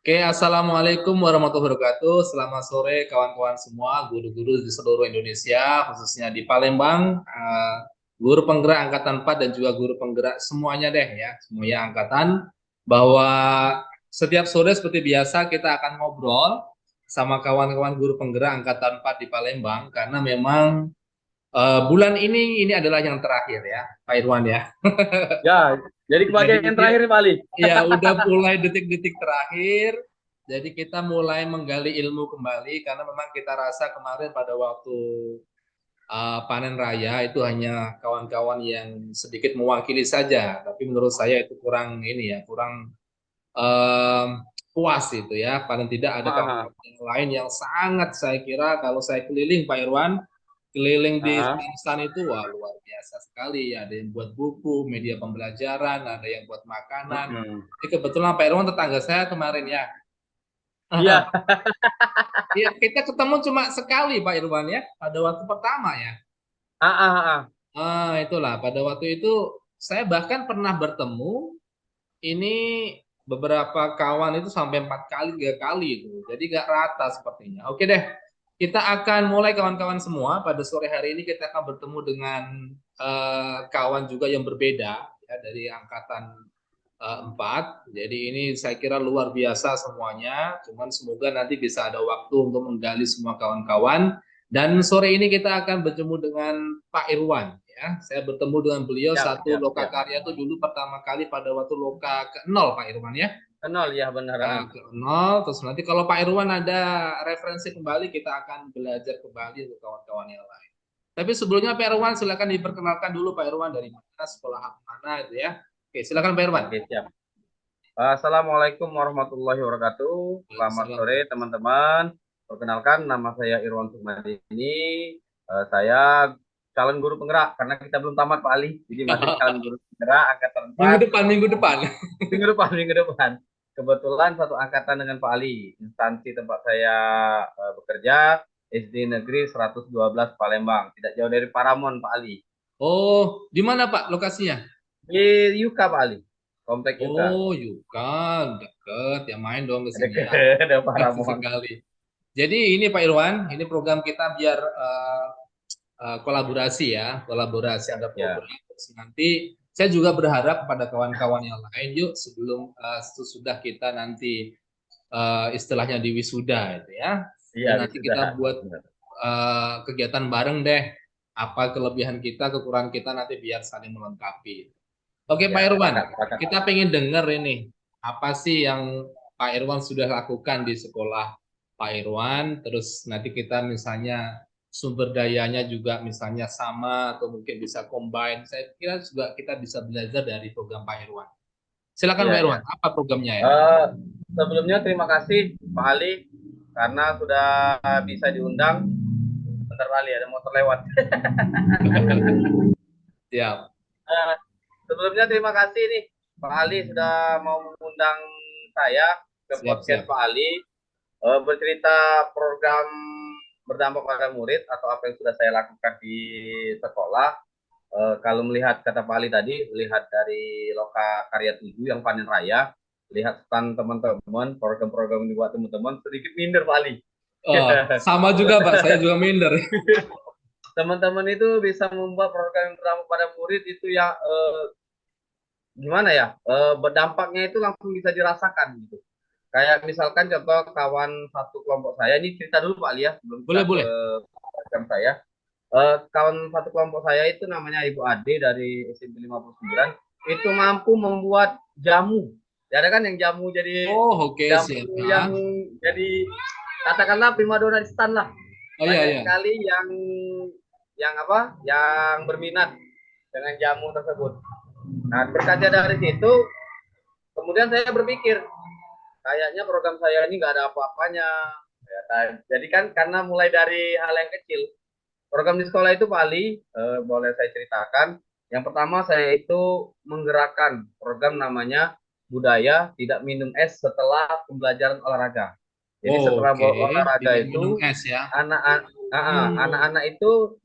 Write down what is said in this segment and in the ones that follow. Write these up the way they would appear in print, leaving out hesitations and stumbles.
Oke, Assalamualaikum warahmatullahi wabarakatuh. Selamat sore kawan-kawan semua, guru-guru di seluruh Indonesia, khususnya di Palembang, guru penggerak Angkatan 4 dan juga guru penggerak semuanya deh ya, semuanya angkatan, bahwa setiap sore seperti biasa kita akan ngobrol sama kawan-kawan guru penggerak Angkatan 4 di Palembang, karena memang bulan ini adalah yang terakhir ya, Pak Irwan ya. Ya, jadi Jadi kebagian yang ini terakhir nih, Pak Ali. ya udah mulai detik-detik terakhir. Jadi kita mulai menggali ilmu kembali karena memang kita rasa kemarin pada waktu panen raya itu hanya kawan-kawan yang sedikit mewakili saja. Tapi menurut saya itu kurang ini ya, kurang em, puas itu ya. Paling tidak ada Ah, kawan-kawan yang lain yang sangat saya kira kalau saya keliling Pak Irwan, keliling di ah, stand-stand itu wah luar biasa sekali. Ada yang buat buku, media pembelajaran, ada yang buat makanan. Ini kebetulan Pak Irwan tetangga saya kemarin ya. Iya. Iya, kita ketemu cuma sekali Pak Irwan ya, pada waktu pertama ya. Itulah pada waktu itu saya bahkan pernah bertemu ini beberapa kawan itu sampai 4 kali, 3 kali itu. Jadi gak rata sepertinya. Oke deh, kita akan mulai kawan-kawan semua. Pada sore hari ini kita akan bertemu dengan kawan juga yang berbeda ya dari angkatan 4. Jadi ini saya kira luar biasa semuanya. Cuman semoga nanti bisa ada waktu untuk menggali semua kawan-kawan. Dan sore ini kita akan bertemu dengan Pak Irwan. Ya, saya bertemu dengan beliau Siap, satu siap, loka siap. karya itu dulu pertama kali pada waktu loka ke-0 Pak Irwan ya. Kenal ya beneran. Ke-0 terus nanti kalau Pak Irwan ada referensi kembali kita akan belajar kembali untuk kawan-kawan yang lain. Tapi sebelumnya Pak Irwan silakan diperkenalkan dulu Pak Irwan dari mana, sekolah mana itu ya. Oke, silakan Pak Irwan. Oke, siap. Assalamualaikum warahmatullahi wabarakatuh. Selamat Waalaikumsalam. sore, teman-teman. Perkenalkan, nama saya Irwan Sukmadi ini. Saya calon guru penggerak karena kita belum tamat, Pak Ali. Jadi masih calon guru penggerak angkatan Minggu 4. depan, minggu depan. Minggu depan, minggu depan. Kebetulan satu angkatan dengan Pak Ali. Instansi tempat saya bekerja SD Negeri 112 Palembang. Tidak jauh dari Paramon, Pak Ali. Oh, di mana Pak lokasinya? Di Yuka, Pak Ali. Komplek Yuka. Oh, Yukan, deket. Ya main dong ke sini Dekat ya. ada Kasih Paramon. sekali. Jadi ini Pak Irwan, ini program kita biar kolaborasi ya, kolaborasi ada Ya, program. Terus nanti saya juga berharap kepada kawan-kawan yang lain, yuk sebelum sesudah kita nanti istilahnya di wisuda itu ya, iya dan nanti wisuda. kita buat Benar. kegiatan bareng deh. Apa kelebihan kita, kekurangan kita nanti biar saling melengkapi. Oke Pak Ya, Irwan, sepakat, sepakat. kita pengen dengar ini apa sih yang Pak Irwan sudah lakukan di sekolah Pak Irwan, terus nanti kita misalnya sumber dayanya juga misalnya sama atau mungkin bisa combine. Saya kira juga kita bisa belajar dari program Pak Irwan. Silakan Iya, Pak iya. Irwan, apa programnya ya? Eh, Sebelumnya terima kasih Pak Ali karena sudah bisa diundang. Bentar Pak Ali, ada motor lewat. Siap. Eh, Sebelumnya terima kasih nih Pak Ali sudah mau mengundang saya ke Siap, podcast siap. Pak Ali, bercerita program berdampak pada murid atau apa yang sudah saya lakukan di sekolah. Kalau melihat kata Pak Ali tadi, lihat dari Loka Karya 7 yang panen raya, lihat stand teman-teman, program-program yang dibuat teman-teman, sedikit minder Pak Ali. Sama juga Pak, saya juga minder. Teman-teman itu bisa membuat program yang berdampak pada murid itu ya, gimana ya, berdampaknya itu langsung bisa dirasakan gitu. Kayak misalkan contoh kawan satu kelompok saya, ini cerita dulu Pak Ali ya, sebelum kita Boleh, ke boleh. program saya. Kawan satu kelompok saya itu namanya Ibu Ade dari SMP 59, itu mampu membuat jamu. Ya ada kan yang jamu jadi Oh, oke, jamu siap. yang jadi katakanlah primadona di stan lah. Oh iya, Banyak iya. sekali yang apa? Yang berminat dengan jamu tersebut. Nah, berkaca dari situ, kemudian saya berpikir, kayaknya program saya ini nggak ada apa-apanya. Ya, jadi kan karena mulai dari hal yang kecil, program di sekolah itu Pak Ali, boleh saya ceritakan. Yang pertama saya itu menggerakkan program namanya budaya tidak minum es setelah pembelajaran olahraga. Jadi setelah Oke, olahraga tidak minum itu es ya. anak-anak Hmm. anak-anak itu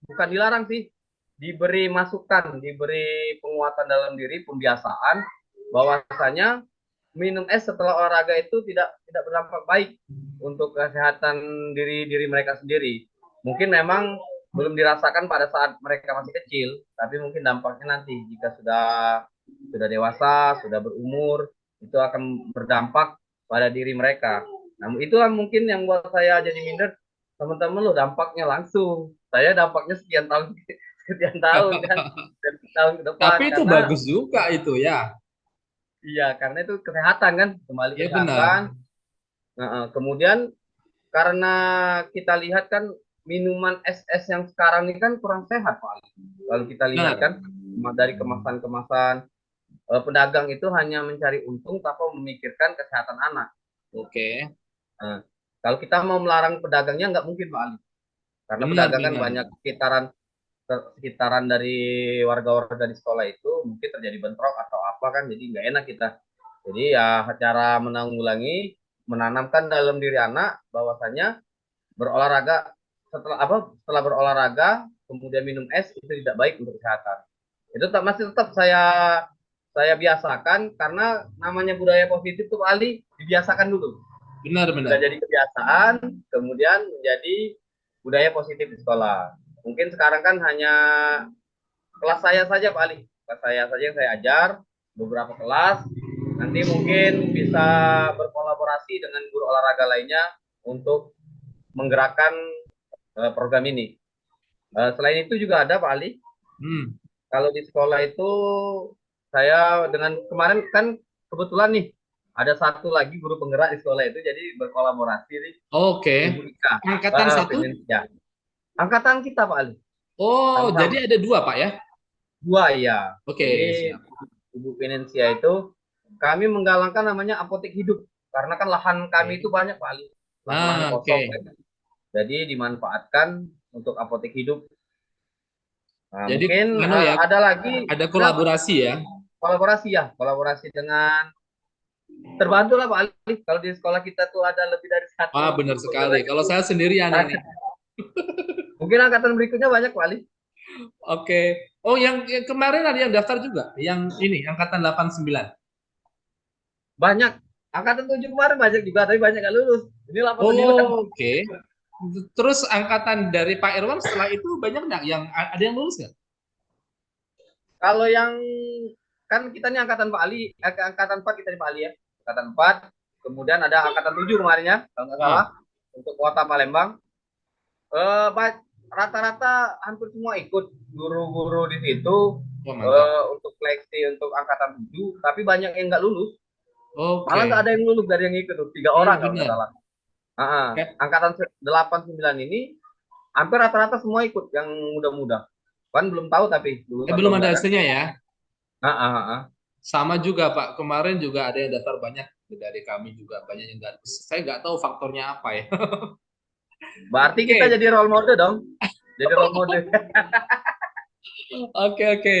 bukan dilarang sih, diberi masukan, diberi penguatan dalam diri, pembiasaan bahwasanya minum es setelah olahraga itu tidak berdampak baik untuk kesehatan diri mereka sendiri. Mungkin memang belum dirasakan pada saat mereka masih kecil, tapi mungkin dampaknya nanti jika sudah dewasa, sudah berumur, itu akan berdampak pada diri mereka. Nah, itulah mungkin yang buat saya jadi minder. Teman-teman lo dampaknya langsung. Saya dampaknya sekian tahun sekian tahun kan, dan tahun ke depan Tapi itu karena bagus juga itu ya. iya, karena itu kesehatan kan, kembali Ya kesehatan. benar. Nah, kemudian karena kita lihat kan minuman es yang sekarang ini kan kurang sehat Pak Ali. Kalau kita lihat Benar. kan dari kemasan-kemasan, pedagang itu hanya mencari untung tanpa memikirkan kesehatan anak. Oke. Nah, kalau kita mau melarang pedagangnya nggak mungkin Pak Ali, karena Benar, pedagang kan benar. banyak sekitaran dari warga-warga di sekolah itu mungkin terjadi bentrok atau apa kan, jadi nggak enak kita. Jadi ya cara menanggulangi, menanamkan dalam diri anak bahwasanya berolahraga setelah berolahraga kemudian minum es itu tidak baik untuk kesehatan. Itu masih tetap saya biasakan karena namanya budaya positif tuh Ali dibiasakan dulu. Benar, Sudah benar. jadi kebiasaan, kemudian menjadi budaya positif di sekolah. Mungkin sekarang kan hanya kelas saya saja Pak Ali, kelas saya saja yang saya ajar beberapa kelas. Nanti mungkin bisa berkolaborasi dengan guru olahraga lainnya untuk menggerakkan program ini. Selain itu juga ada Pak Ali, Hmm. kalau di sekolah itu saya dengan kemarin kan kebetulan nih ada satu lagi guru penggerak di sekolah itu, jadi berkolaborasi nih, Oke. Ibu Ika, Angkatan satu? ya. Angkatan kita Pak Ali, Oh, sama-sama. jadi ada dua, Pak ya? Dua ya. Oke, Jadi siap. Ibu Venesia itu kami menggalangkan namanya apotek hidup karena kan lahan kami Oke. itu banyak Pak Ali, lahan-lahan Ah, kosong oke. kan. Jadi dimanfaatkan untuk apotek hidup. Nah, Jadi, mungkin anu ya, ada lagi, ada kenapa? kolaborasi ya? Kolaborasi ya, kolaborasi dengan terbantu lah Pak Ali. Kalau di sekolah kita tuh ada lebih dari satu Wah, benar guru sekali. penggerak Kalau itu. saya sendirian ini. Mungkin angkatan berikutnya banyak Pak Ali. Oke. Oh, yang kemarin ada yang daftar juga? Yang ini, angkatan 89. Banyak. Angkatan 7 kemarin banyak juga, tapi banyak nggak lulus. Ini 89. Oh, oke. Terus angkatan dari Pak Irwan setelah itu banyak nggak yang ada yang lulus nggak? Kalau yang kan kita nih angkatan Pak Ali, angkatan 4 kita nih Pak Ali ya. Angkatan 4, kemudian ada angkatan 7 kemarin ya, kalau nggak salah, Ah, untuk kota Palembang. Eh, rata-rata hampir semua ikut guru-guru di situ, wah mantap. untuk seleksi untuk angkatan 7, tapi banyak yang nggak lulus. Malah nggak Oke. ada yang lulus dari yang ikut tuh, 3 orang Iya kalau nggak benar. salah. Kayak Angkatan 89 ini hampir rata-rata semua ikut yang muda-muda. Kan belum tahu tapi lulus atau belum ada enggak kan. hasilnya ya. Ah, ah, ah, ah. Sama juga Pak. Kemarin juga ada yang daftar banyak dari kami juga banyak yang nggak. Saya nggak tahu faktornya apa ya. Berarti kita Oke. jadi role model dong. Jadi role model. Oke, oke.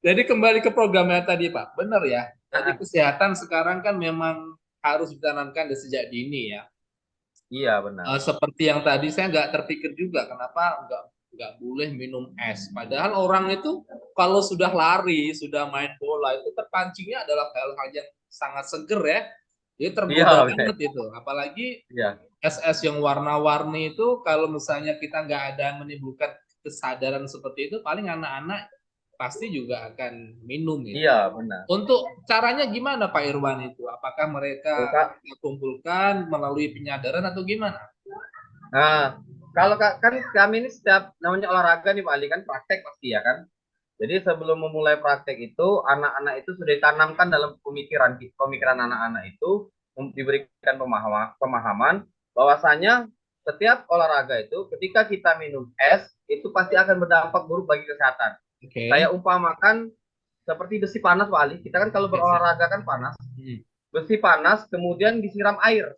Jadi kembali ke programnya tadi, Pak. Benar ya. Ah, Jadi ah. kesehatan sekarang kan memang harus ditanamkan dari sejak dini ya. Iya benar. Seperti yang tadi saya nggak terpikir juga kenapa nggak boleh minum es. Padahal orang itu kalau sudah lari, sudah main bola itu terpancingnya adalah hal-hal yang sangat seger ya. Dia tergoda Iya, banget itu. Apalagi iya. es-es yang warna-warni itu kalau misalnya kita nggak ada menimbulkan kesadaran seperti itu, paling anak-anak pasti juga akan minum itu. Iya benar. Untuk caranya gimana Pak Irwan itu? Apakah mereka Kak, kita kumpulkan melalui penyadaran atau gimana? nah, kalau kan kami ini setiap namanya olahraga nih Pak Ali kan praktek pasti ya kan. Jadi sebelum memulai praktek itu anak-anak itu sudah ditanamkan dalam pemikiran pemikiran anak-anak itu, diberikan pemahaman bahwasanya setiap olahraga itu ketika kita minum es itu pasti akan berdampak buruk bagi kesehatan. Saya Oke, umpamakan seperti besi panas Pak Ali. Kita kan kalau oke, siap. berolahraga kan panas. Hmm. Besi panas kemudian disiram air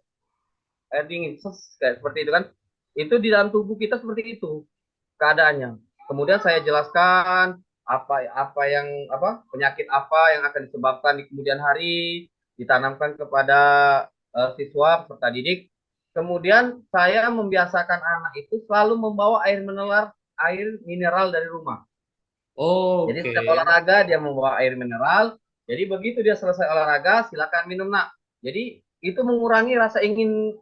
dingin, kayak seperti itu kan. Itu di dalam tubuh kita seperti itu keadaannya. Kemudian saya jelaskan apa penyakit apa yang akan disebabkan di kemudian hari, ditanamkan kepada siswa peserta didik. Kemudian saya membiasakan anak itu selalu membawa air mineral dari rumah. Oh, Jadi oke. setiap olahraga dia membawa air mineral. Jadi begitu dia selesai olahraga, silakan minum nak. Jadi itu mengurangi rasa ingin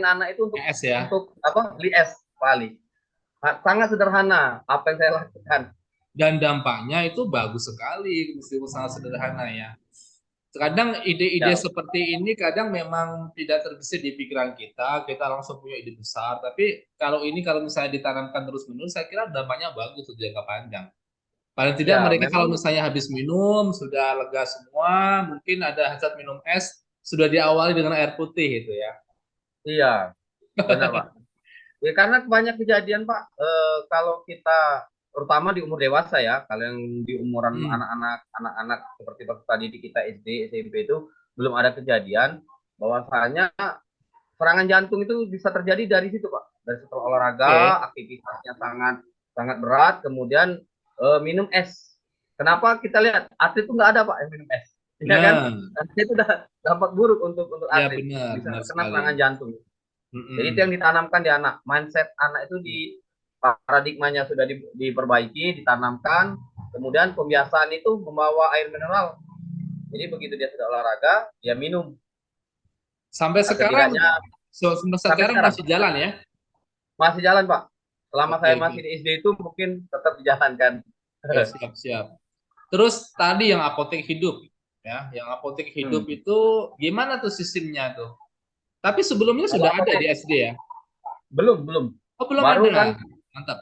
anak itu untuk ES ya. untuk apa? Beli es, Pak Ali. Sangat sederhana apa yang saya lakukan. Dan dampaknya itu bagus sekali meskipun sangat sederhana ya. Kadang ide-ide Ya, seperti ini kadang memang tidak terbesit di pikiran kita langsung punya ide besar. Tapi kalau misalnya ditanamkan terus-menerus, saya kira dampaknya bagus untuk jangka panjang. Paling tidak ya mereka kalau memang misalnya habis minum, sudah lega semua, mungkin ada hazard minum es, sudah diawali dengan air putih itu ya. iya, benar Pak. Ya karena banyak kejadian Pak, kalau kita terutama di umur dewasa ya, kalau yang di umuran Hmm. anak-anak seperti waktu tadi di kita SD, SMP itu belum ada kejadian bahwasanya serangan jantung itu bisa terjadi dari situ Pak. Dari setelah olahraga, Oke. aktivitasnya sangat sangat berat, kemudian minum es. Kenapa kita lihat atlet itu nggak ada Pak yang minum es, ya kan? Nah, Nanti itu udah dampak buruk untuk ya atlet, benar, bisa benar terkena sekali. serangan jantung. Jadi itu Mm-mm. yang ditanamkan di anak. Mindset anak itu di paradigmanya sudah diperbaiki, ditanamkan. Kemudian pembiasaan itu membawa air mineral. Jadi begitu dia sudah olahraga, dia minum. Sampai Nah, sekarang, setidaknya sampai sampai sekarang sekarang masih jalan ya? masih jalan Pak. Selama Oke, saya oke. masih di SD itu mungkin tetap dijalankan. Oke, siap, siap. Terus tadi yang apotek hidup, ya, yang apotek hidup Hmm. itu gimana tuh sistemnya tuh? Tapi sebelumnya Kalau sudah ada apotek di SD ya? belum belum. Oh, belum Baru ada. kan, Mantap.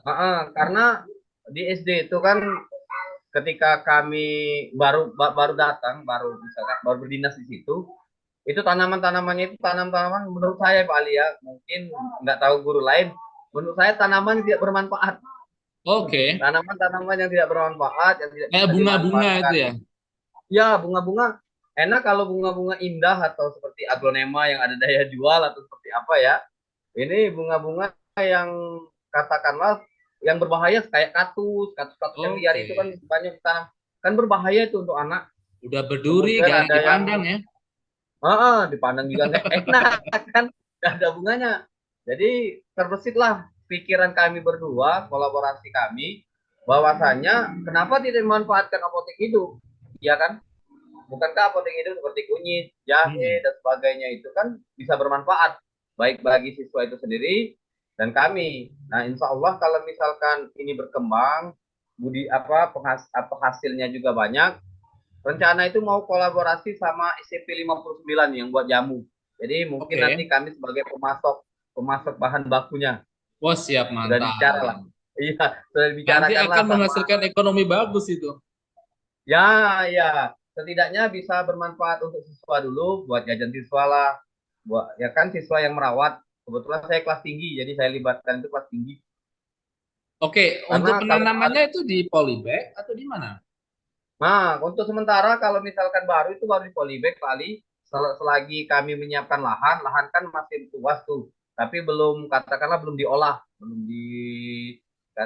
karena di SD itu kan ketika kami baru datang, baru misalkan baru berdinas di situ, itu tanaman-tanamannya itu tanaman-tanaman menurut saya Pak Ali ya, mungkin nggak tahu guru lain, menurut saya tanaman yang tidak bermanfaat. Oke. Tanaman-tanaman yang tidak bermanfaat, yang tidak Kayak bisa bunga-bunga itu dimanfaatkan. ya? Ya, bunga-bunga enak kalau bunga-bunga indah atau seperti aglonema yang ada daya jual atau seperti apa ya. Ini bunga-bunga yang katakanlah yang berbahaya kayak katus yang liar Oke. itu kan banyak tanam. Kan berbahaya itu untuk anak. Udah berduri, Kemudian gak enak ada yang dipandang ya? dipandang juga nggak enak kan, nggak ada bunganya. Jadi terbesitlah pikiran kami berdua, kolaborasi kami, bahwasanya kenapa tidak memanfaatkan apotek hidup, ya kan? Bukankah apotek hidup seperti kunyit, jahe Hmm. dan sebagainya itu kan bisa bermanfaat baik bagi siswa itu sendiri dan kami. Nah, insya Allah kalau misalkan ini berkembang, apa hasilnya juga banyak. Rencana itu mau kolaborasi sama SCP 59 yang buat jamu. Jadi mungkin nanti Oke. kami sebagai pemasok pemasok bahan bakunya Wah, siap, sudah dibicara lah. mantap. Iya, sudah Nanti dibicarakan lah akan sama. menghasilkan ekonomi bagus itu. Ya, ya. Setidaknya bisa bermanfaat untuk siswa dulu, buat jajan siswa lah. Buat ya kan siswa yang merawat. Kebetulan saya kelas tinggi, jadi saya libatkan itu kelas tinggi. Oke, untuk Karena kalau penanamannya itu di polybag atau di mana? Nah, untuk sementara kalau misalkan baru itu baru di polybag kali. Selagi kami menyiapkan lahan, lahan kan masih luas tuh. Tapi belum katakanlah belum diolah, belum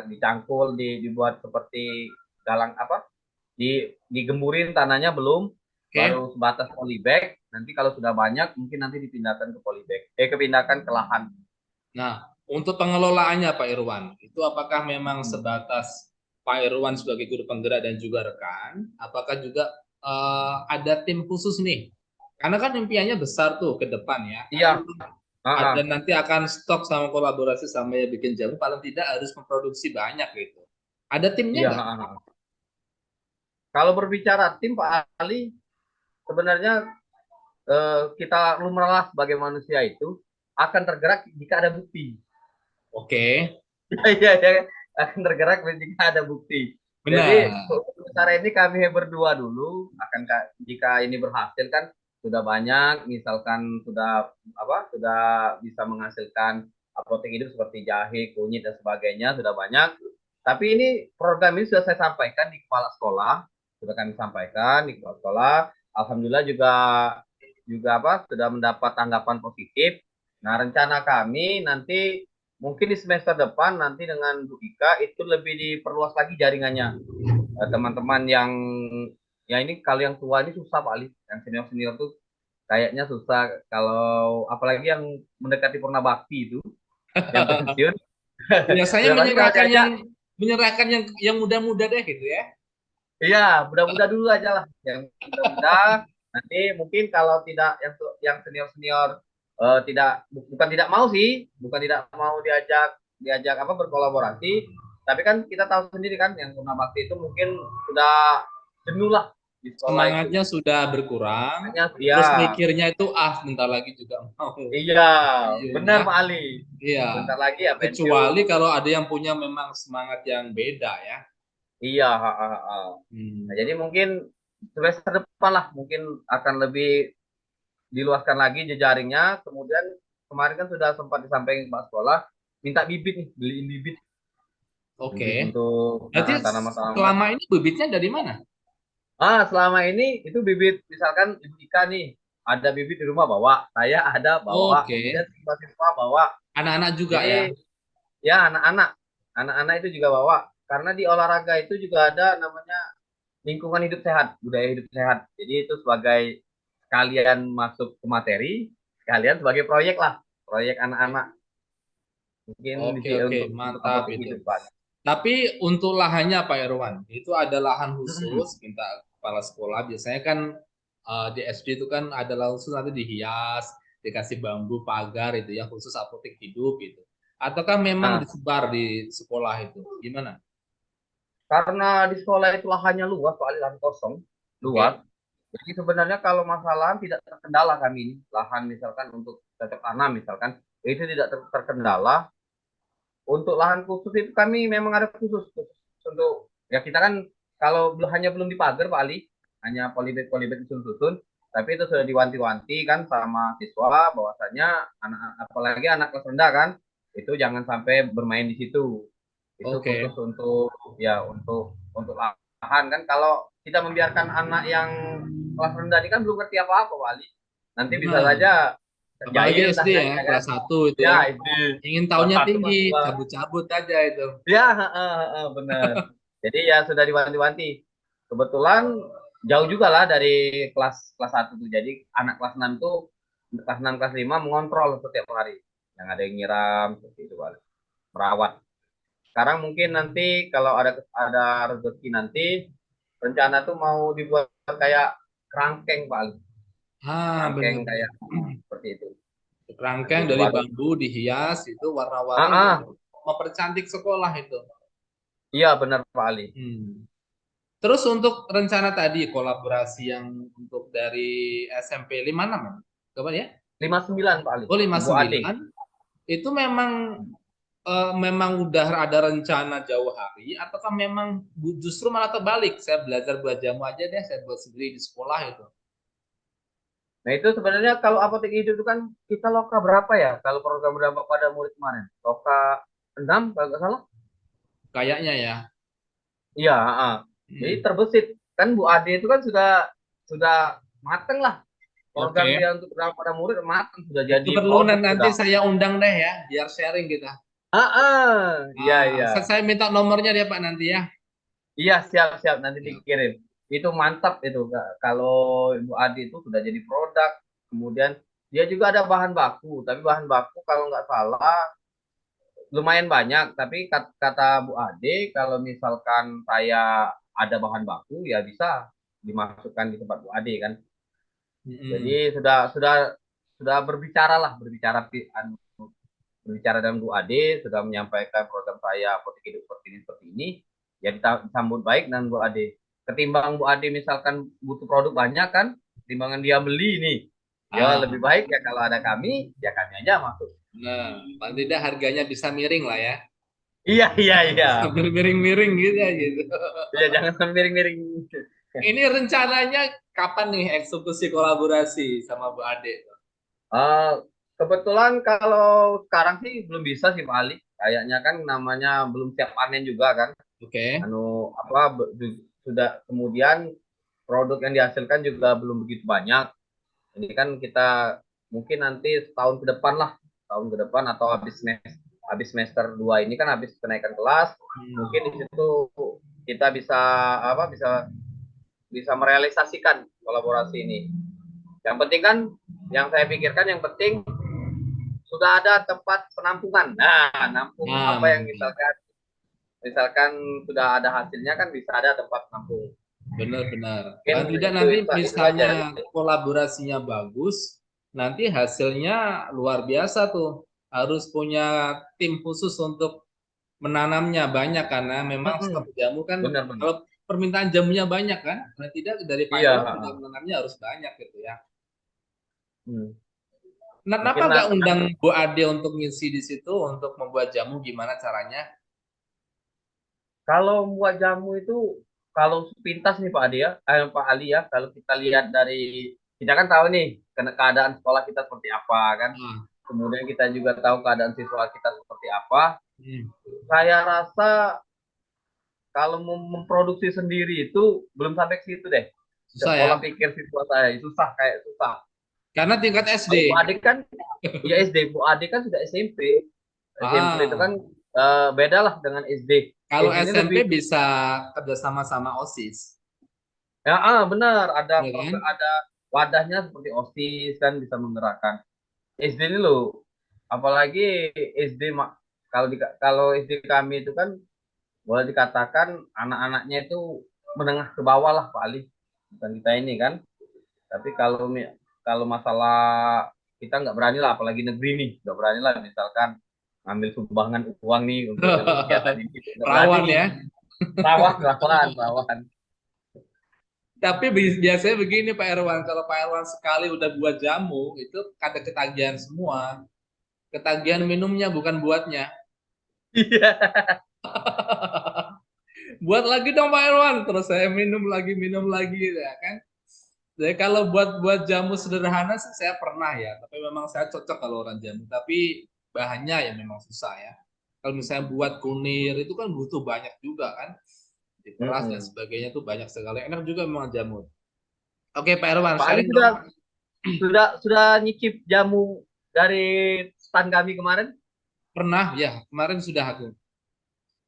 dicangkul, dibuat seperti galang apa? Digemburin tanahnya belum, Oke. baru sebatas polybag. Nanti kalau sudah banyak mungkin nanti dipindahkan ke polybag. Kepindahkan ke lahan. Nah, untuk pengelolaannya Pak Irwan, itu apakah memang Hmm. sebatas Pak Irwan sebagai guru penggerak dan juga rekan? Apakah juga ada tim khusus nih? Karena kan impiannya besar tuh ke depan ya. Iya, Ada uh-uh. nanti akan stok sama kolaborasi sama yang bikin jamu, paling tidak harus memproduksi banyak gitu. Ada timnya Iya, nggak? uh-uh. Kalau berbicara tim Pak Ali, sebenarnya kita lumrah sebagai manusia itu akan tergerak jika ada bukti. Oke, Iya, ya, akan tergerak jika ada bukti. Jadi benar. sementara ini kami berdua dulu akan jika ini berhasil kan sudah banyak, misalkan sudah bisa menghasilkan apotek hidup seperti jahe, kunyit dan sebagainya sudah banyak. Tapi ini program ini sudah saya sampaikan di kepala sekolah, sudah kami sampaikan di kepala sekolah. Alhamdulillah juga juga sudah mendapat tanggapan positif. Nah, rencana kami nanti mungkin di semester depan nanti dengan Bu Ika itu lebih diperluas lagi jaringannya. Teman-teman yang ya ini kalau yang tua ini susah Pak Ali, yang senior-senior tuh kayaknya susah kalau apalagi yang mendekati purna bakti itu yang pensiun. Biasanya Sudah pasti kalau diajak menyerahkan yang muda-muda deh gitu ya. Iya, mudah-mudah dulu aja lah. Yang mudah-mudah nanti mungkin kalau tidak yang senior-senior tidak bukan tidak mau sih, bukan tidak mau diajak diajak apa berkolaborasi, tapi kan kita tahu sendiri kan yang Purna Bakti itu mungkin sudah jenuh lah di sekolah itu. Semangatnya sudah berkurang, Hanya ya, terus mikirnya itu bentar lagi juga mau iya, pensiun benar ya. Pak Ali. Iya. Bentar lagi ya pensiun. Kecuali kalau ada yang punya memang semangat yang beda ya. Iya, Nah, Hmm. jadi mungkin semester depan lah mungkin akan lebih diluaskan lagi jejaringnya. Kemudian kemarin kan sudah sempat disampaikan Pak Sekolah, minta bibit nih, beliin bibit, bibit Oke. untuk Berarti tanaman-tanaman. selama ini bibitnya dari mana? Selama ini itu bibit, misalkan Ibu Ika nih, ada bibit di rumah bawa, saya ada bawa, Oke. kemudian siswa-siswa bawa. Anak-anak juga ya. Jadi ya anak-anak itu juga bawa. Karena di olahraga itu juga ada namanya lingkungan hidup sehat, budaya hidup sehat. Jadi itu sebagai sekalian masuk ke materi, sekalian sebagai proyek lah, proyek anak-anak. Mungkin di Oke, oke, untuk mantap apotek itu. hidup Pak. Tapi untuk lahannya Pak Irwan, itu ada lahan Hmm. khusus minta kepala sekolah. Biasanya kan di SD itu kan ada lahan khusus nanti dihias, dikasih bambu pagar itu ya khusus apotek hidup itu. Ataukah memang Nah, disebar di sekolah itu? Gimana? karena di sekolah itu lahannya luas, Pak, lahan kosong, luas. Oke, Jadi sebenarnya kalau masalah tidak terkendala kami ini, lahan misalkan untuk cocok tanam misalkan, itu tidak terkendala. Untuk lahan khusus itu kami memang ada khusus untuk ya kita kan kalau hanya belum dipagar Pak Ali, hanya polybag disusun-susun, tapi itu sudah diwanti-wanti kan sama siswa bahwasanya anak apalagi anak kelas rendah kan itu jangan sampai bermain di situ. Itu khusus oke. untuk ya untuk lahan kan kalau kita membiarkan anak yang kelas rendah ini kan belum ngerti apa-apa Pak Ali. Nanti bisa Benar. saja Apalagi terjahil SD ya, tangannya kan. kelas satu itu Ya ya. itu Ingin kelas tahunya satu tinggi, kelas dua. cabut-cabut aja itu. Ya, benar. Jadi ya sudah diwanti-wanti. Kebetulan jauh juga lah dari kelas kelas 1 tuh. Jadi anak kelas 6 tuh kelas 6 kelas 5 mengontrol setiap hari. Yang ada yang nyiram seperti itu, Pak. Merawat. Sekarang mungkin nanti kalau ada rezeki nanti rencana tuh mau dibuat kayak kerangkeng, Pak. Kerangkeng Benar-benar. kayak seperti itu. Nanti Rangkaian itu dari baru. bambu dihias itu warna-warni Ah, ah. mempercantik sekolah itu. Iya benar Pak Ali. Hmm. Terus untuk rencana tadi kolaborasi yang untuk dari SMP 56 ya? Kapan ya? 59 Pak Ali. Oh lima Ibu Ade. sembilan itu memang udah ada rencana jauh hari ataukah memang justru malah terbalik saya belajar buat jamu aja deh saya buat sendiri di sekolah itu. Nah itu sebenarnya kalau apotek hidup itu kan kita loka berapa ya? Kalau program berdampak pada murid kemarin, loka 6 kalau nggak salah. Kayaknya ya. Iya, jadi Hmm. terbesit kan Bu Ade itu kan sudah mateng lah program Oke. dia untuk berdampak pada murid mateng sudah Itu jadi perlu produk nanti sudah. saya undang deh ya biar sharing kita. Iya iya Saya minta nomornya dia Pak nanti ya. iya siap siap nanti Ya. dikirim. Itu mantap itu kalau Ibu Ade itu sudah jadi produk. Kemudian dia juga ada bahan baku, tapi bahan baku kalau nggak salah lumayan banyak, tapi kata Bu Ade kalau misalkan saya ada bahan baku ya bisa dimasukkan di tempat Bu Ade kan. Jadi Mm-mm. sudah berbicara lah, berbicara dengan Bu Ade, sudah menyampaikan program saya apotek hidup seperti ini, ya disambut baik dengan Bu Ade. Ketimbang Bu Ade misalkan butuh produk banyak kan, timbangan dia beli nih, ya Ah, lebih baik ya kalau ada kami, ya kami aja masuk. nah, paling tidak harganya bisa miring lah ya. Iya iya iya, Sambil miring-miring gitu ya gitu. ya jangan miring-miring. Ini rencananya kapan nih eksekusi kolaborasi sama Bu Ade? Eh, kebetulan kalau sekarang sih belum bisa sih Pak Ali. Kayaknya kan namanya belum siap panen juga kan. Oke. Apa sudah kemudian produk yang dihasilkan juga belum begitu banyak. Ini kan kita mungkin nanti setahun ke depan lah, tahun ke depan atau habis semester 2 ini kan habis kenaikan kelas, mungkin di situ kita bisa apa bisa bisa merealisasikan kolaborasi ini. Yang penting kan yang saya pikirkan yang penting sudah ada tempat penampungan. Nah, nampung Nah, apa yang mantap. misalkan misalkan sudah ada hasilnya kan bisa ada tempat nampung. benar-benar. Mungkin Paling tidak itu nanti itu saja. misalnya kolaborasinya bagus, nanti hasilnya luar biasa tuh. Harus punya tim khusus untuk menanamnya banyak karena memang stok Mm-mm. jamu kan Benar-benar. kalau permintaan jamunya banyak kan, paling tidak dari Pak Iya. Irwan juga menanamnya harus banyak gitu ya. Hmm. Nah, kenapa Mungkin nggak undang Bu Ade untuk ngisi di situ untuk membuat jamu gimana caranya? kalau buat jamu itu, kalau sepintas nih Pak Ade ya, Pak Ali ya, kalau kita lihat dari, kita kan tahu nih keadaan sekolah kita seperti apa kan, Ah, kemudian kita juga tahu keadaan siswa kita seperti apa. hmm, Saya rasa kalau memproduksi sendiri itu belum sampai ke situ deh. susah ya. Pola pikir siswa saya susah, kayak susah. Karena tingkat SD. Kalau Bu Ade kan ya SD, Bu Ade kan sudah SMP. SMP itu kan Ah, beda lah dengan SD. kalau SD ini SMP lebih, bisa kerjasama sama OSIS, ya benar, ada ya program, kan? ada wadahnya seperti OSIS kan, bisa menggerakkan. SD ini loh, apalagi SD kalau SD kami itu kan boleh dikatakan anak-anaknya itu menengah ke bawah lah Pak Ali, bukan kita ini kan. Tapi kalau masalah kita nggak berani lah, apalagi negeri nih nggak berani lah, misalkan ngambil sumbangan uang nih untuk kegiatan ini, nggak berani Rawan nih. ya. Rawan. Tapi biasanya begini Pak Irwan, kalau Pak Irwan sekali udah buat jamu, itu ada ketagihan semua. Ketagihan minumnya bukan buatnya. Iya. Buat lagi dong Pak Irwan, terus saya minum lagi ya kan. Jadi kalau buat jamu sederhana sih saya pernah ya, tapi memang saya cocok kalau orang jamu. Tapi bahannya ya memang susah ya. Kalau misalnya buat kunir itu kan butuh banyak juga kan, diperas dan Mm-mm. sebagainya tuh banyak sekali. Enak juga memang jamu. Oke Pak Irwan, Pak Ali sharing dong. sudah nyicip jamu dari stand kami kemarin, Pernah ya, kemarin sudah aku.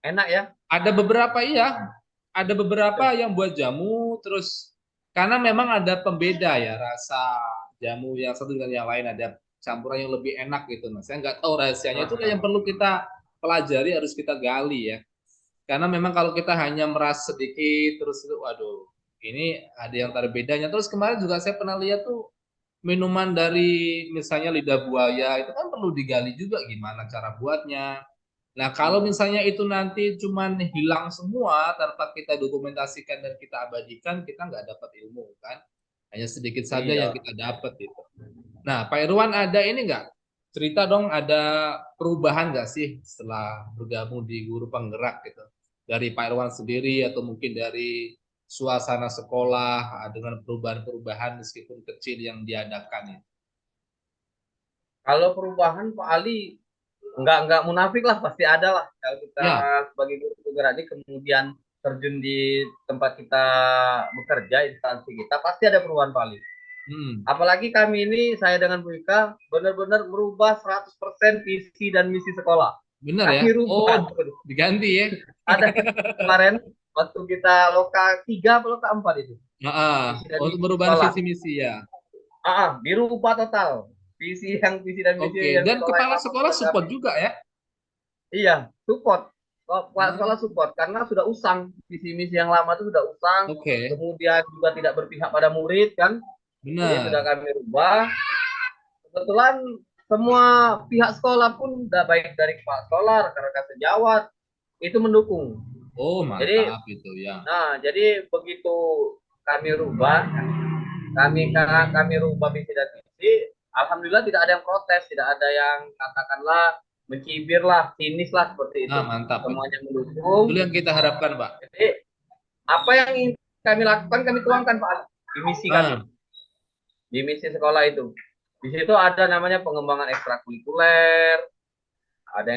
enak ya. Ada beberapa iya, ada beberapa yang buat jamu terus karena memang ada pembeda ya rasa jamu yang satu dengan yang lain ada campuran yang lebih enak gitu. Nah, saya nggak tahu rahasianya itu yang perlu kita pelajari harus kita gali ya. Karena memang kalau kita hanya meras sedikit terus itu waduh ini ada yang berbedanya. Terus kemarin juga saya pernah lihat tuh minuman dari misalnya lidah buaya itu kan perlu digali juga gimana cara buatnya. Nah, kalau misalnya itu nanti cuman hilang semua tanpa kita dokumentasikan dan kita abadikan, kita nggak dapat ilmu kan. Hanya sedikit saja yang Iya. kita dapat gitu. Nah, Pak Irwan ada ini nggak? Cerita dong ada perubahan nggak sih setelah bergabung di Guru Penggerak gitu? Dari Pak Irwan sendiri atau mungkin dari suasana sekolah dengan perubahan-perubahan meskipun kecil yang diadakan ya. Kalau perubahan Pak Ali nggak munafik lah, pasti ada lah. Kalau kita Ya, sebagai guru penggerak ini kemudian terjun di tempat kita bekerja, instansi kita, pasti ada perubahan Pak Ali. hmm, Apalagi kami ini, saya dengan Bu Ika, benar-benar merubah 100% visi dan misi sekolah. benar ya. Kami Oh, rubah. diganti ya. Ada kemarin waktu kita loka 3 atau loka 4 itu. Nah, Visi dan untuk misi perubahan sekolah. visi misi ya. Dirubah total. Visi dan misi Oke, yang dan sekolah yang kepala lama sekolah sudah support kami. juga ya. Iya, support. Kepala sekolah Hmm, support karena sudah usang. Visi misi yang lama itu sudah usang. oke, Kemudian juga tidak berpihak pada murid kan. Jadi sudah benar. kami rubah. Kebetulan semua pihak sekolah pun udah, baik dari kepala sekolah, rekan-rekan sejawat itu mendukung. Oh, Jadi, mantap itu ya. jadi begitu kami rubah, kami rubah visi dan misi, alhamdulillah tidak ada yang protes, tidak ada yang katakanlah mencibir lah, sinis lah seperti Nah, itu. mantap itu. Semuanya Itu mendukung. yang kita harapkan, Pak. Jadi apa yang ingin kami lakukan kami tuangkan Pak di misi kami, Nah, di misi sekolah itu. Di situ ada namanya pengembangan ekstrakurikuler, ada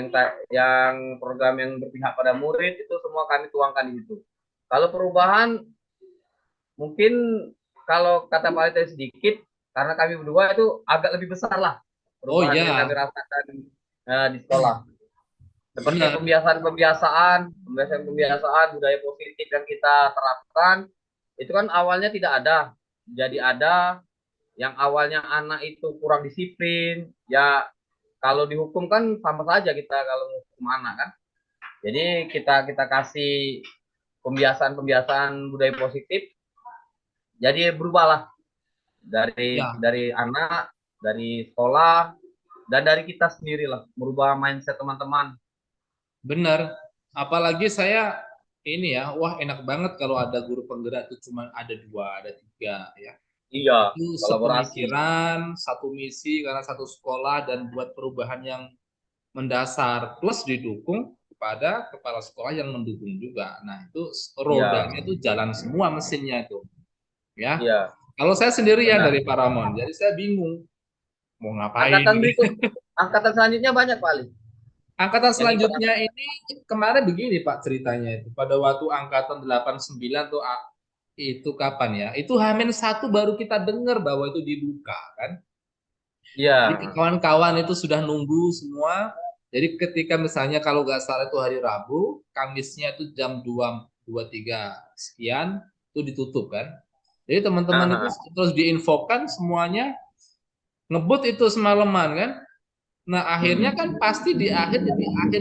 yang program yang berpihak pada murid, itu semua kami tuangkan di situ. Kalau perubahan mungkin, kalau kata Pak Alita sedikit, karena kami berdua itu agak lebih besar lah oh perubahan yang kami iya, rasakan di sekolah. Seperti benar. pembiasaan budaya positif yang kita terapkan, itu kan awalnya tidak ada. Jadi ada yang awalnya anak itu kurang disiplin, ya kalau dihukum kan sama saja kita kalau menghukum anak kan. Jadi kita kasih pembiasaan budaya positif, jadi berubahlah Ya, dari anak, dari sekolah, dan dari kita sendiri lah, merubah mindset teman-teman. benar. Apalagi saya ini ya, wah enak banget kalau ada guru penggerak itu cuma ada dua, ada tiga ya. Iya, Itu kolaborasi. sepemikiran, satu misi karena satu sekolah dan buat perubahan yang mendasar plus didukung kepada kepala sekolah yang mendukung juga. Nah, itu Iya, rodanya itu jalan semua mesinnya itu, ya. iya, Kalau saya sendirian benar. dari Paramount, jadi saya bingung mau ngapain Angkatan gitu. berikut, angkatan selanjutnya banyak kali Angkatan yang ikut selanjutnya angkatan. ini kemarin begini Pak ceritanya itu. Pada waktu angkatan 89 tuh itu kapan ya? Itu H-1 baru kita dengar bahwa itu dibuka kan. Iya, Jadi kawan-kawan itu sudah nunggu semua. Jadi ketika misalnya kalau nggak salah itu hari Rabu, Kamisnya itu jam 2 3 sekian itu ditutup kan. Jadi teman-teman itu aha, terus diinfokan semuanya ngebut itu semalaman kan. Nah, akhirnya mm-mm. kan pasti di akhir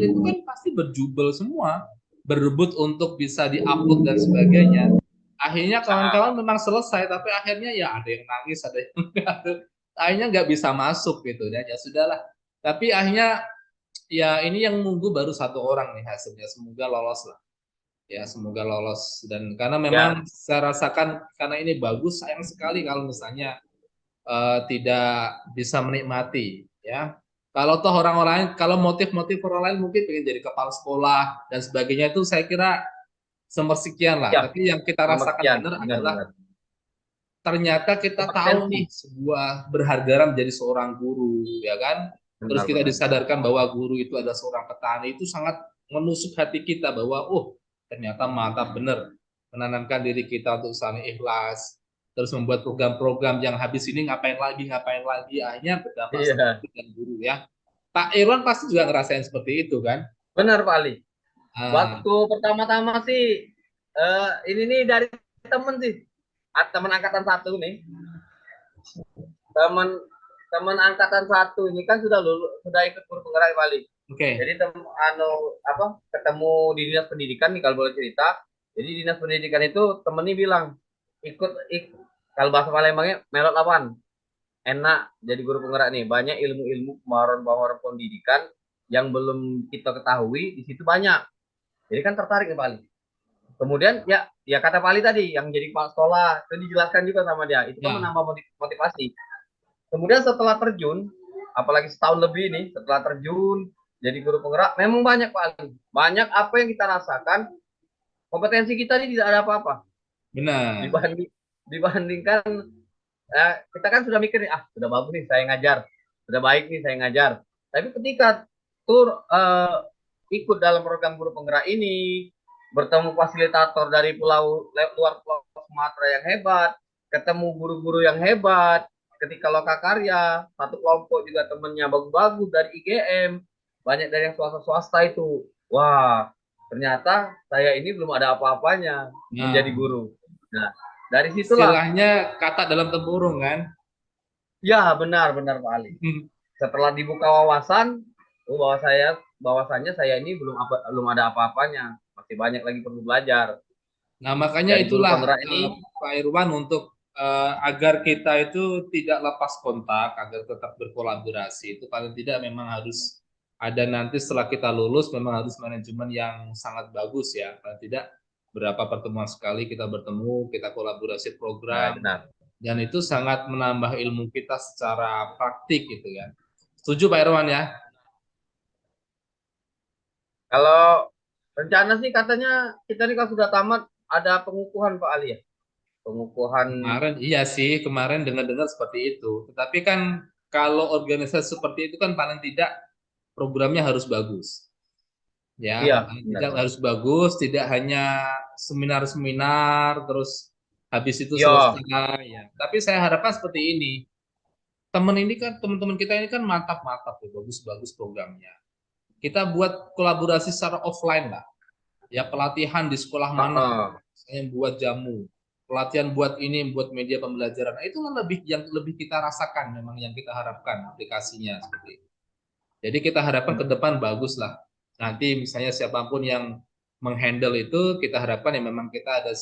itu kan pasti berjubel semua, berebut untuk bisa diupload dan sebagainya. Akhirnya Ah, kawan-kawan memang selesai, tapi akhirnya ya ada yang nangis, ada yang akhirnya nggak bisa masuk gitu ya. Ya sudahlah. Tapi akhirnya ya ini yang nunggu baru satu orang nih hasilnya. Semoga lolos lah. Ya, semoga lolos. Dan karena ya, memang saya rasakan karena ini bagus, sayang sekali kalau misalnya tidak bisa menikmati ya. Kalau toh orang-orang lain, kalau motif-motif orang lain mungkin pengen jadi kepala sekolah dan sebagainya itu saya kira semersekian lah. ya, Tapi yang kita nomor rasakan sekian, benar adalah benar-benar. ternyata kita tahu Kompetensi, nih sebuah berharga menjadi seorang guru ya kan. Terus kita benar-benar. disadarkan bahwa guru itu adalah seorang petani itu sangat menusuk hati kita bahwa oh ternyata mantap benar menanamkan diri kita untuk saling ikhlas terus membuat program-program yang habis ini ngapain lagi akhirnya berdampak sama Iya, dengan guru ya. Pak Irwan pasti juga ngerasain seperti itu kan. benar Pak Ali. Ah, Waktu pertama-tama sih, ini nih dari temen sih, teman angkatan satu nih, teman teman angkatan satu ini kan sudah lulus, sudah ikut guru penggerak Pak Ali. oke. Jadi ketemu di dinas pendidikan nih kalau boleh cerita. Jadi dinas pendidikan itu temen nih bilang ikut kalau bahasa Palembangnya melot apaan? Enak jadi guru penggerak nih. Banyak ilmu-ilmu pemahaman pendidikan yang belum kita ketahui di situ banyak. Jadi kan tertarik nih Pak Ali. Kemudian ya kata Pak Ali tadi yang jadi kepala sekolah itu dijelaskan juga sama dia. Itu kan Ya, menambah motivasi. Kemudian setelah terjun, apalagi setahun lebih nih setelah terjun jadi guru penggerak, memang banyak Pak Ali. Banyak apa yang kita rasakan, kompetensi kita ini tidak ada apa-apa benar. dibanding dibandingkan kita kan sudah mikir nih, sudah bagus nih saya ngajar, sudah baik nih saya ngajar. Tapi ketika ikut dalam program guru penggerak ini, bertemu fasilitator dari luar pulau Sumatera yang hebat, ketemu guru-guru yang hebat, ketika lokakarya, satu kelompok juga temennya bagus-bagus dari IGM, banyak dari yang swasta-swasta itu. Wah, ternyata saya ini belum ada apa-apanya menjadi Nah, guru. Nah, dari situlah, istilahnya kata dalam tempurung kan. ya benar-benar Pak Ali. Setelah dibuka wawasan, bahwasanya saya ini belum ada apa-apanya, masih banyak lagi perlu belajar. Nah, makanya Dari guru itulah penggerak ini, Pak Irwan untuk agar kita itu tidak lepas kontak, agar tetap berkolaborasi, itu paling tidak memang harus ada nanti setelah kita lulus memang harus manajemen yang sangat bagus ya. Paling tidak berapa pertemuan sekali kita bertemu, kita kolaborasi ya program, benar. dan itu sangat menambah ilmu kita secara praktik gitu ya. Setuju Pak Irwan ya? Kalau rencana sih katanya kita ini kalau sudah tamat ada pengukuhan Pak Ali ya, pengukuhan. Kemarin iya sih, kemarin dengar-dengar seperti itu. Tetapi kan kalau organisasi seperti itu kan paling tidak programnya harus bagus. Ya, Iya paling tidak benar-benar. harus bagus, tidak hanya seminar-seminar terus habis itu Iya, selesai ya. Tapi saya harapkan seperti ini. Teman-teman kita ini kan mantap-mantap ya, bagus-bagus programnya. Kita buat kolaborasi secara offline lah. Ya pelatihan di sekolah mana, saya buat jamu, pelatihan buat ini, buat media pembelajaran. Nah, itu kan lebih yang lebih kita rasakan, memang yang kita harapkan aplikasinya seperti itu. Jadi kita harapkan ke depan bagus lah. Nanti misalnya siapapun yang menghandle itu, kita harapkan ya memang kita ada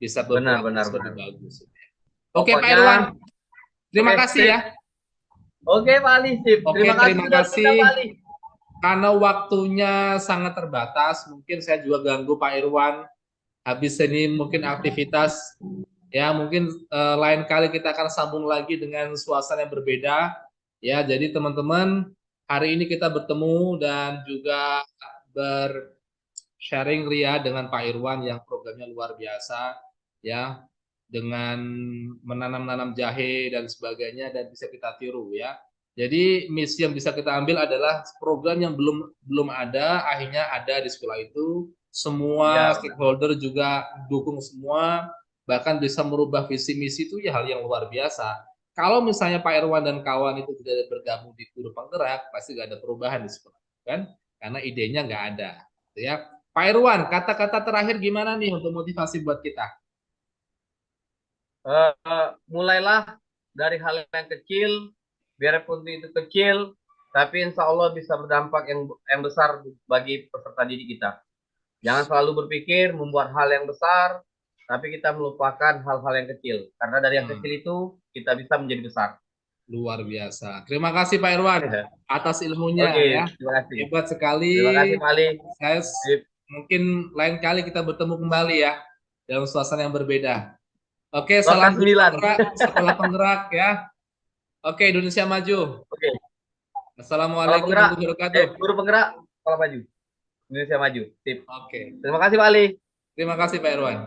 bisa benar berkolaborasi benar lebih benar. bagus. Oke Pak Pokoknya, Irwan, terima oke, kasih sip. ya. Oke, Pak Ali, sip. Oke, Terima kasih terima sudah diundang, kasih. Pak Ali. Karena waktunya sangat terbatas, mungkin saya juga ganggu Pak Irwan. Habis ini mungkin aktivitas, ya mungkin lain kali kita akan sambung lagi dengan suasana yang berbeda. Ya, jadi teman-teman, hari ini kita bertemu dan juga bersharing ria dengan Pak Irwan yang programnya luar biasa, ya, dengan menanam-nanam jahe dan sebagainya dan bisa kita tiru ya. Jadi misi yang bisa kita ambil adalah program yang belum belum ada, akhirnya ada di sekolah itu. Semua Ya, benar. stakeholder juga dukung semua, bahkan bisa merubah visi misi itu ya hal yang luar biasa. Kalau misalnya Pak Irwan dan kawan itu tidak bergabung di Guru Penggerak, pasti nggak ada perubahan di sekolah, kan? Karena idenya nggak ada, ya. Pak Irwan, kata-kata terakhir gimana nih untuk motivasi buat kita? Mulailah dari hal yang kecil, biarpun itu kecil, tapi insya Allah bisa berdampak yang besar bagi peserta didik kita. Jangan selalu berpikir membuat hal yang besar, tapi kita melupakan hal-hal yang kecil. Karena dari yang kecil itu kita bisa menjadi besar. Luar biasa. Terima kasih Pak Irwan atas ilmunya Oke, ya. terima kasih. Hebat Terima sekali. kasih, Pak Ali. Saya Sip. mungkin lain kali kita bertemu kembali ya dalam suasana yang berbeda. Oke, salam Loka dulu 9. penggerak, sekolah penggerak ya. Oke, Indonesia maju. Oke. Kalau Assalamualaikum penggerak, warahmatullahi wabarakatuh. guru penggerak, kalau maju. Indonesia maju. Sip. Oke, Terima kasih, Pak Ali. terima kasih Pak Irwan.